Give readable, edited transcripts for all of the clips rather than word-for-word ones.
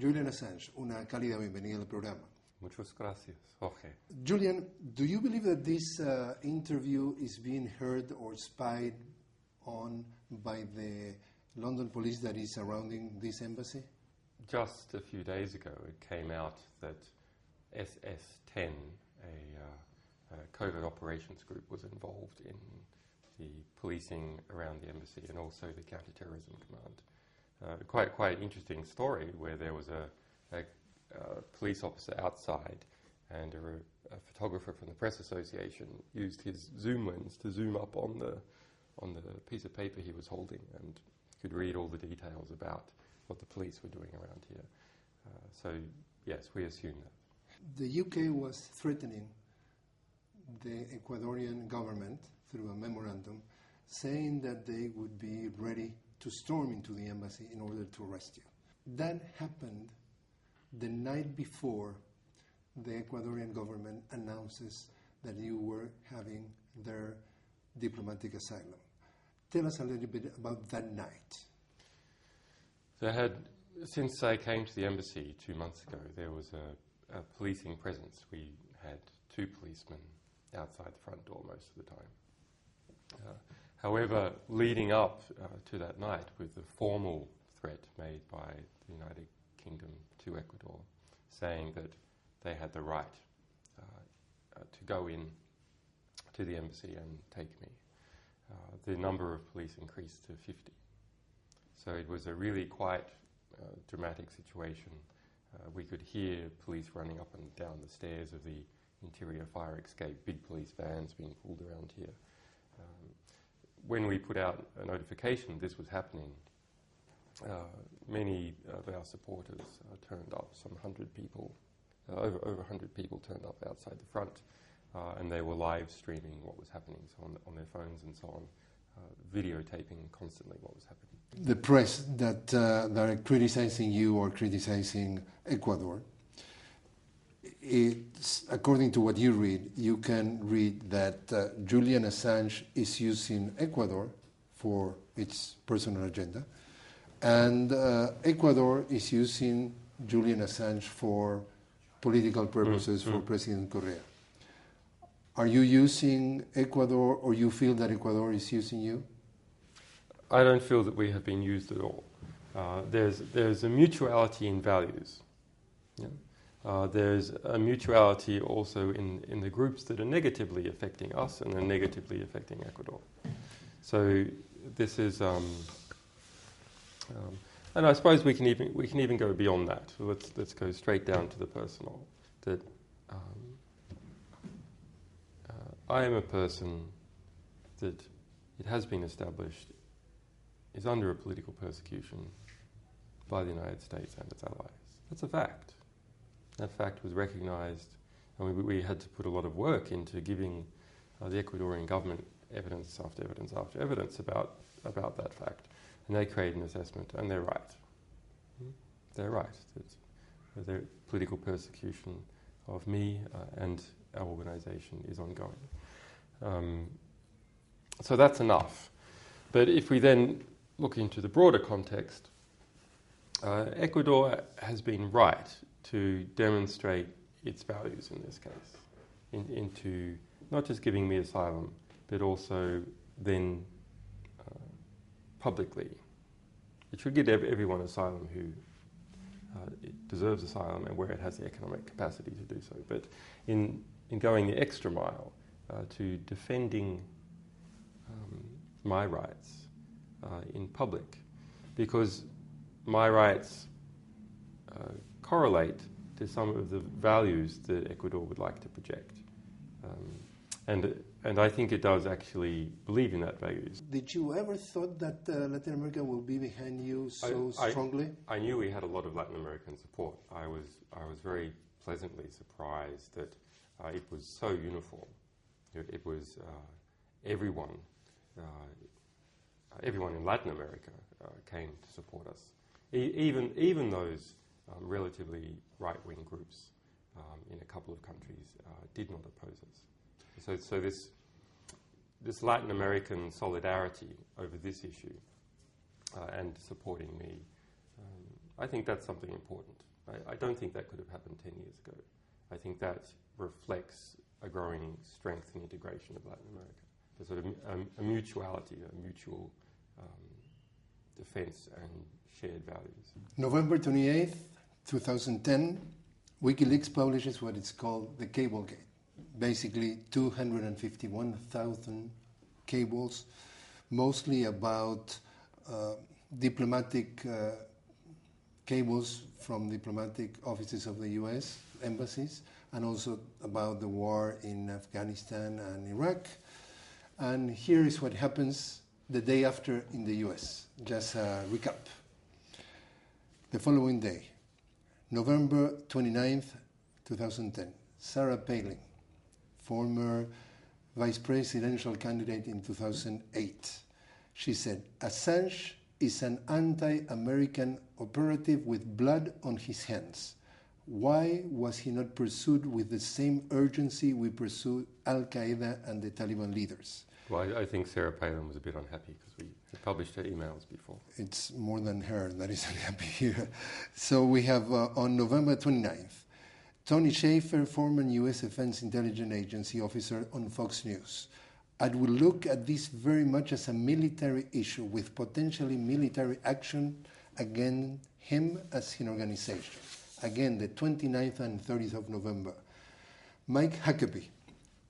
Julian Assange, una cálida bienvenida al programa. Muchas gracias, Jorge. Julian, do you believe that this interview is being heard or spied on by the London police that is surrounding this embassy? Just a few days ago, it came out that SS-10, a covert operations group, was involved in the policing around the embassy and also the counter-terrorism command. Quite interesting story where there was a police officer outside and a photographer from the Press Association used his zoom lens to zoom up on the piece of paper he was holding and could read all the details about what the police were doing around here. So, yes, we assume that. The UK was threatening the Ecuadorian government through a memorandum saying that they would be ready to storm into the embassy in order to arrest you. That happened the night before the Ecuadorian government announces that you were having their diplomatic asylum. Tell us a little bit about that night. Since I came to the embassy 2 months ago, there was a policing presence. We had 2 policemen outside the front door most of the time. However, leading up to that night with the formal threat made by the United Kingdom to Ecuador, saying that they had the right to go in to the embassy and take me, the number of police increased to 50. So it was a really quite dramatic situation. We could hear police running up and down the stairs of the interior fire escape, big police vans being pulled around here. When we put out a notification this was happening, many of our supporters turned up, some 100 people, over 100 people turned up outside the front, and they were live streaming what was happening, so on their phones and so on, videotaping constantly what was happening. The press that are criticizing you or criticizing Ecuador, it's, according to what you read, you can read that Julian Assange is using Ecuador for its personal agenda, and Ecuador is using Julian Assange for political purposes for President Correa. Are you using Ecuador, or you feel that Ecuador is using you? I don't feel that we have been used at all. There's a mutuality in values. Yeah? There's a mutuality also in the groups that are negatively affecting us and are negatively affecting Ecuador. So this is, and I suppose we can even go beyond that. So let's go straight down to the personal. That I am a person that it has been established is under a political persecution by the United States and its allies. That's a fact. That fact was recognised, and we had to put a lot of work into giving the Ecuadorian government evidence after evidence after evidence about that fact. And they created an assessment, and they're right. They're right. The political persecution of me and our organisation is ongoing. So that's enough. But if we then look into the broader context, Ecuador has been right to demonstrate its values in this case, into not just giving me asylum, but also then publicly. It should give everyone asylum who deserves asylum and where it has the economic capacity to do so. But in going the extra mile to defending my rights in public, because my rights correlate to some of the values that Ecuador would like to project. And I think it does actually believe in that values. Did you ever thought that Latin America will be behind you so strongly? I knew we had a lot of Latin American support. I was very pleasantly surprised that it was so uniform. It was everyone in Latin America came to support us. Even those relatively right-wing groups in a couple of countries did not oppose us. So this Latin American solidarity over this issue and supporting me, I think that's something important. I don't think that could have happened 10 years ago. I think that reflects a growing strength and integration of Latin America. There's sort of a mutuality, a mutual defense and shared values. November 28th, 2010, WikiLeaks publishes what is called the Cablegate. Basically 251,000 cables, mostly about diplomatic cables from diplomatic offices of the US embassies, and also about the war in Afghanistan and Iraq. And here is what happens the day after in the US. Just a recap. The following day, November 29th, 2010, Sarah Palin, former vice presidential candidate in 2008. She said, Assange is an anti-American operative with blood on his hands. Why was he not pursued with the same urgency we pursued Al-Qaeda and the Taliban leaders? Well, I think Sarah Palin was a bit unhappy because we had published her emails before. It's more than her that is unhappy here. So we have on November 29th, Tony Shaffer, former U.S. Defense Intelligence Agency officer on Fox News. I will look at this very much as a military issue with potentially military action against him as an organization. Again, the 29th and 30th of November. Mike Huckabee,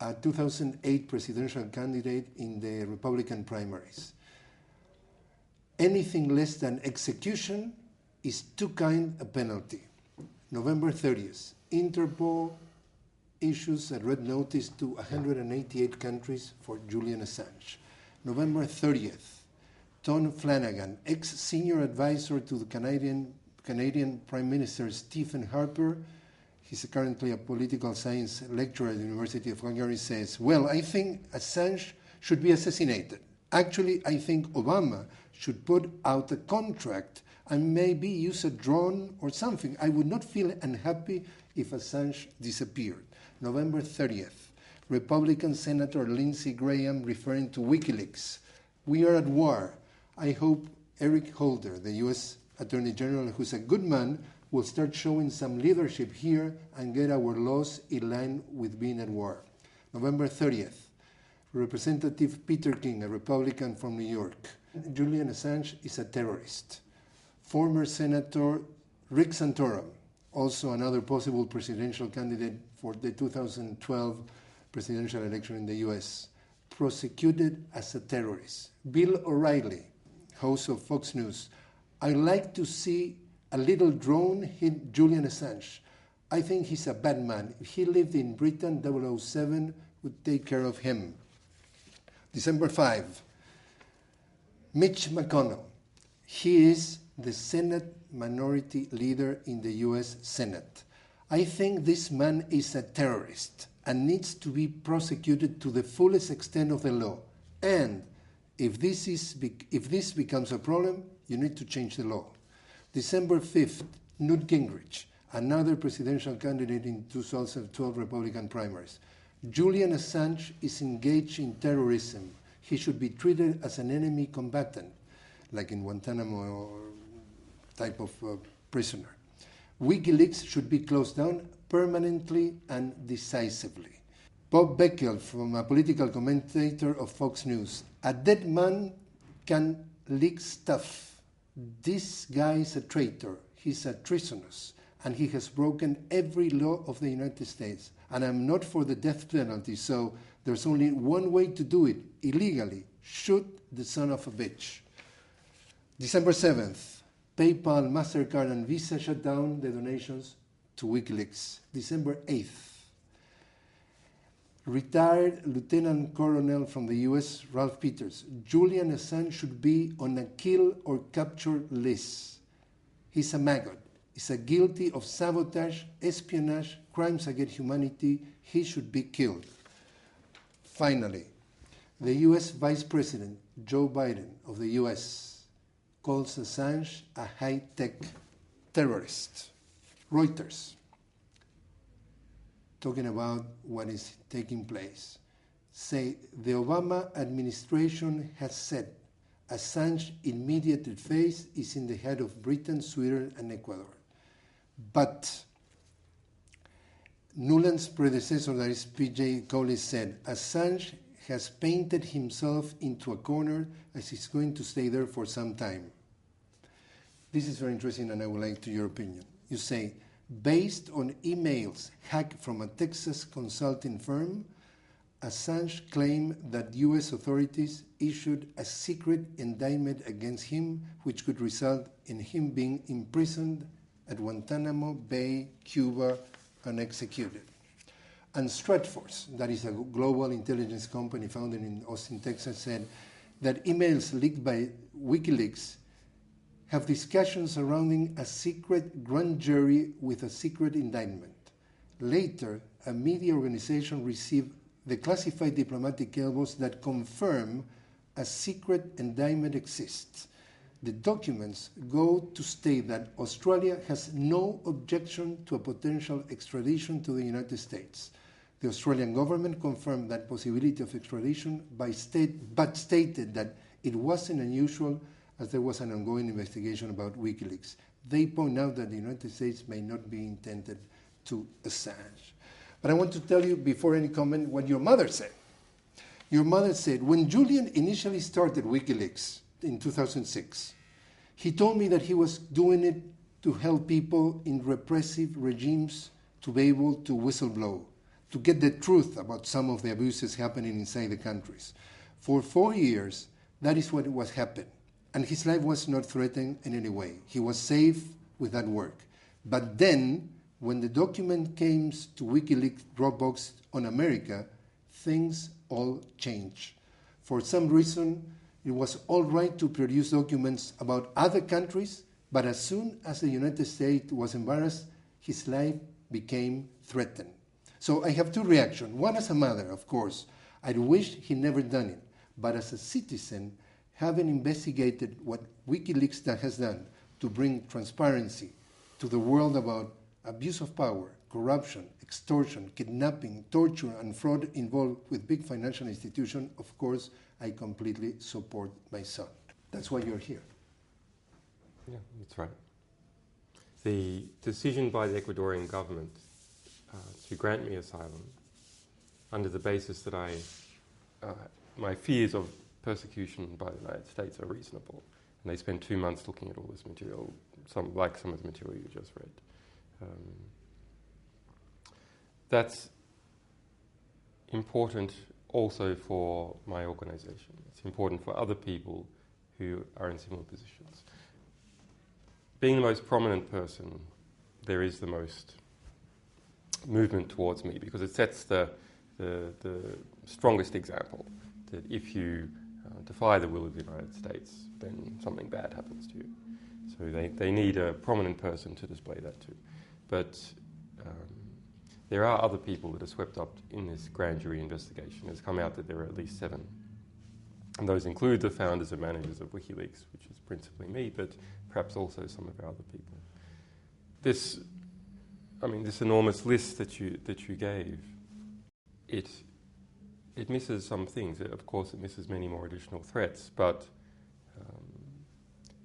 a 2008 presidential candidate in the Republican primaries. Anything less than execution is too kind a penalty. November 30th, Interpol issues a red notice to 188 countries for Julian Assange. November 30th, Tom Flanagan, ex-senior advisor to the Canadian Prime Minister Stephen Harper, he's currently a political science lecturer at the University of Calgary, says, well, I think Assange should be assassinated. Actually, I think Obama should put out a contract and maybe use a drone or something. I would not feel unhappy if Assange disappeared. November 30th, Republican Senator Lindsey Graham referring to WikiLeaks. We are at war. I hope Eric Holder, the U.S. Attorney General, who's a good man, will start showing some leadership here and get our laws in line with being at war. November 30th, Representative Peter King, a Republican from New York. Julian Assange is a terrorist. Former Senator Rick Santorum, also another possible presidential candidate for the 2012 presidential election in the US, prosecuted as a terrorist. Bill O'Reilly, host of Fox News, I'd like to see a little drone hit Julian Assange. I think he's a bad man. If he lived in Britain, 007 would take care of him. December 5, Mitch McConnell. He is the Senate minority leader in the US Senate. I think this man is a terrorist and needs to be prosecuted to the fullest extent of the law. And if this becomes a problem, you need to change the law. December 5th, Newt Gingrich, another presidential candidate in 2012 Republican primaries. Julian Assange is engaged in terrorism. He should be treated as an enemy combatant, like in Guantanamo type of prisoner. WikiLeaks should be closed down permanently and decisively. Bob Beckel, from a political commentator of Fox News. A dead man can leak stuff. This guy is a traitor. He's a treasonous. And he has broken every law of the United States. And I'm not for the death penalty, so there's only one way to do it, illegally. Shoot the son of a bitch. December 7th, PayPal, MasterCard, and Visa shut down the donations to WikiLeaks. December 8th, retired Lieutenant Colonel from the US, Ralph Peters. Julian Assange should be on a kill or capture list. He's a maggot. He's guilty of sabotage, espionage, crimes against humanity. He should be killed. Finally, the US Vice President, Joe Biden of the US, calls Assange a high-tech terrorist. Reuters, talking about what is taking place, say the Obama administration has said Assange's immediate fate is in the hands of Britain, Sweden, and Ecuador. But Nuland's predecessor, that is P.J. Coley, said, Assange has painted himself into a corner as he's going to stay there for some time. This is very interesting, and I would like to your opinion. You say, based on emails hacked from a Texas consulting firm, Assange claimed that U.S. authorities issued a secret indictment against him, which could result in him being imprisoned at Guantanamo Bay, Cuba, and executed. And Stratforce, that is a global intelligence company founded in Austin, Texas, said that emails leaked by WikiLeaks have discussions surrounding a secret grand jury with a secret indictment. Later, a media organization received the classified diplomatic cables that confirm a secret indictment exists. The documents go to state that Australia has no objection to a potential extradition to the United States. The Australian government confirmed that possibility of extradition but stated that it wasn't unusual as there was an ongoing investigation about WikiLeaks. They point out that the United States may not be intended to Assange. But I want to tell you, before any comment, what your mother said. Your mother said, when Julian initially started WikiLeaks in 2006, he told me that he was doing it to help people in repressive regimes to be able to whistleblow, to get the truth about some of the abuses happening inside the countries. For 4 years, that is what was happening. And his life was not threatened in any way. He was safe with that work. But then, when the document came to WikiLeaks Dropbox on America, things all changed. For some reason, it was all right to produce documents about other countries, but as soon as the United States was embarrassed, his life became threatened. So I have two reactions. One, as a mother, of course, I wish he never done it. But as a citizen, having investigated what WikiLeaks has done to bring transparency to the world about abuse of power, corruption, extortion, kidnapping, torture, and fraud involved with big financial institutions, of course, I completely support my son. That's why you're here. Yeah, that's right. The decision by the Ecuadorian government to grant me asylum under the basis that my fears of persecution by the United States are reasonable, and they spent 2 months looking at all this material, some of the material you just read. That's important also for my organization. It's important for other people who are in similar positions. Being the most prominent person, there is the most movement towards me because it sets the strongest example that if you defy the will of the United States, then something bad happens to you. So they need a prominent person to display that to. But there are other people that are swept up in this grand jury investigation. It's come out that there are at least 7. And those include the founders and managers of WikiLeaks, which is principally me, but perhaps also some of our other people. This enormous list that you gave, it misses some things. Of course, it misses many more additional threats, but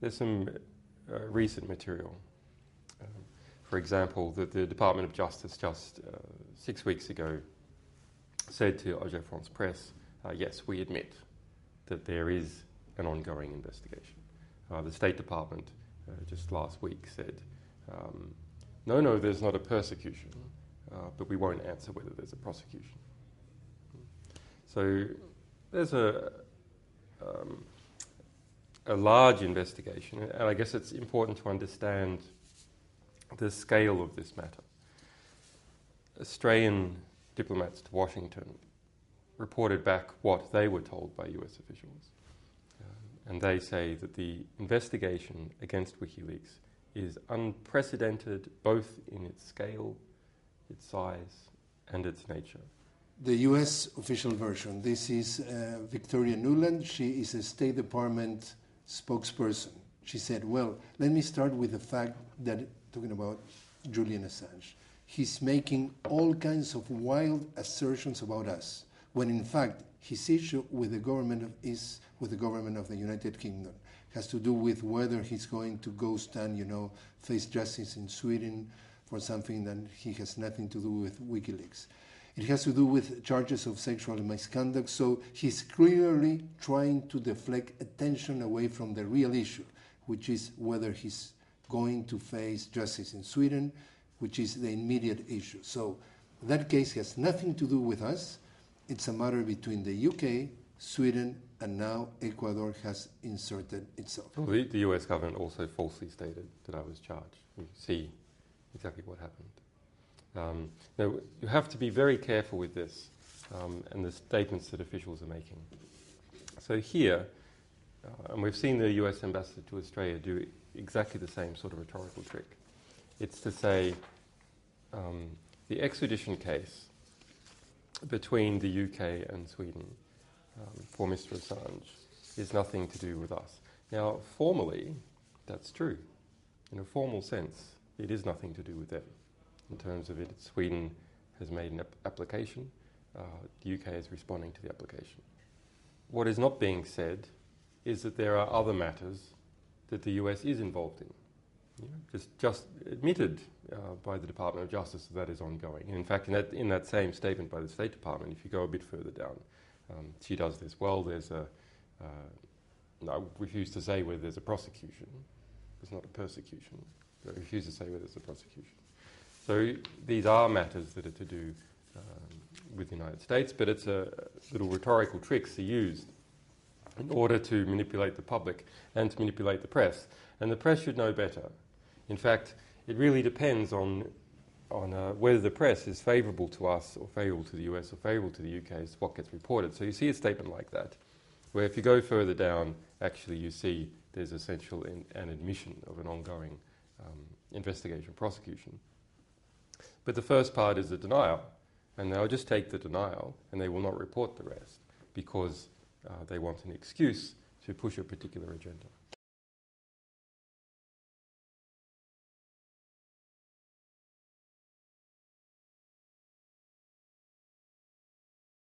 there's some recent material. For example, the Department of Justice just 6 weeks ago said to Agence France Presse, yes, we admit that there is an ongoing investigation. The State Department just last week said, no, there's not a persecution, but we won't answer whether there's a prosecution. So there's a large investigation, and I guess it's important to understand the scale of this matter. Australian diplomats to Washington reported back what they were told by US officials. And they say that the investigation against WikiLeaks is unprecedented both in its scale, its size, and its nature. The US official version, this is Victoria Nuland. She is a State Department spokesperson. She said, well, let me start with the fact that, talking about Julian Assange, he's making all kinds of wild assertions about us, when in fact his issue with the government is with the government of the United Kingdom. has to do with whether he's going to go stand, face justice in Sweden for something that he has nothing to do with WikiLeaks. It has to do with charges of sexual misconduct, so he's clearly trying to deflect attention away from the real issue, which is whether he's going to face justice in Sweden, which is the immediate issue. So that case has nothing to do with us. It's a matter between the UK, Sweden, and now Ecuador has inserted itself. Well, the US government also falsely stated that I was charged. You see exactly what happened. Now, you have to be very careful with this and the statements that officials are making. So here, and we've seen the US ambassador to Australia do exactly the same sort of rhetorical trick. It's to say the extradition case between the UK and Sweden for Mr. Assange is nothing to do with us. Now, formally, that's true. In a formal sense, it is nothing to do with them. In terms of it, Sweden has made an application. The UK is responding to the application. What is not being said is that there are other matters that the US is involved in. Just admitted by the Department of Justice that is ongoing. And in fact, in that same statement by the State Department, if you go a bit further down, she does this well. There's I refuse to say whether there's a prosecution. It's not a persecution. I refuse to say whether it's a prosecution. So these are matters that are to do with the United States, but it's a little rhetorical tricks are used in order to manipulate the public and to manipulate the press. And the press should know better. In fact, it really depends on whether the press is favourable to us or favourable to the US or favourable to the UK is what gets reported. So you see a statement like that, where if you go further down, actually you see there's essential an admission of an ongoing investigation, prosecution. But the first part is the denial, and they'll just take the denial and they will not report the rest because they want an excuse to push a particular agenda.